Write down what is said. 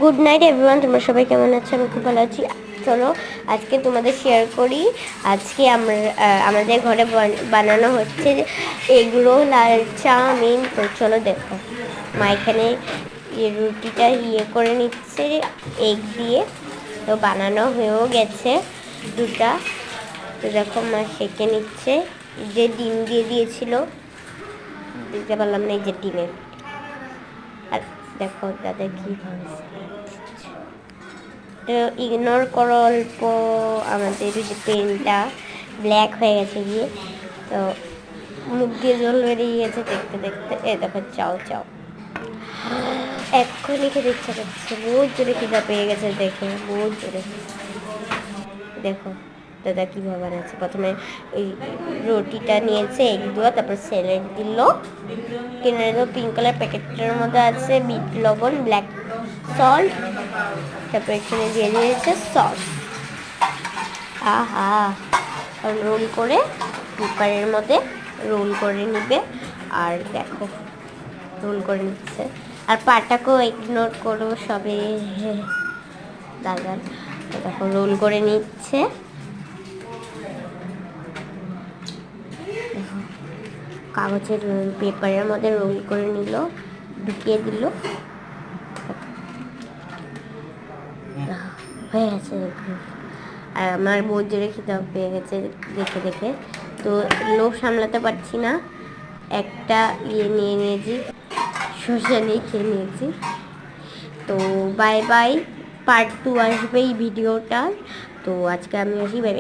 Good night everyone, তোমরা সবাই কেমন আছো? আমি খুব ভালো আছি। চলো আজকে তোমাদের শেয়ার করি। আজকে আমাদের ঘরে বানানো হচ্ছে এগরোল লাল চাউমিন। তো চলো দেখো, মা এখানে রুটিটা করে নিচ্ছে এগ দিয়ে। তো বানানো হয়েও গেছে দুটা। তো দেখো মা সেঁকে নিচ্ছে। যে ডিম দিয়ে দিয়েছিল, দিতে পারলাম না, এই যে ডিমের। আর দেখো দাদা কীভাবে তো ইগনোর করো অল্প, আমাদের যে পেনটা ব্ল্যাক হয়ে গেছে গিয়ে। তো মুখ দিয়ে জল বেরিয়ে গেছে দেখতে দেখতে। দেখো চাও চাও এক্ষুনি খেতে ইচ্ছা করছে, বহুত জোরে খিদা পেয়ে গেছে দেখে, বহুত জোরে। দেখো দাদা কীভাবে বানাচ্ছে। প্রথমে ওই রুটিটা নিয়েছে, এগ দেওয়া, তারপর স্যালাড দিল, কিনে দিল পিঙ্ক কালার প্যাকেটটার মধ্যে আছে বিট লবণ, ব্ল্যাক সল্ট, তারপর এখানে দিয়ে দিয়েছে সস। আহা, রোল করে পেপারের মধ্যে রোল করে নিবে। আর দেখো রোল করে নিচ্ছে। আর পাটাকেও ইগনোর করো সবে দাদা। দেখো রোল করে নিচ্ছে, কাগজের পেপারের মধ্যে রোল করে নিল, ঢুকিয়ে দিল, হয়ে গেছে। আর আমার বহুত জোরে খিদা পেয়ে গেছে দেখে দেখে। তো লোভ সামলাতে পারছি না, একটা নিয়ে নিয়েছি, শসা নিয়ে খেয়ে নিয়েছি। তো বাই বাই, পার্ট 2 আসবে এই ভিডিওটার। তো আজকে আমি আসি, বাই বাই।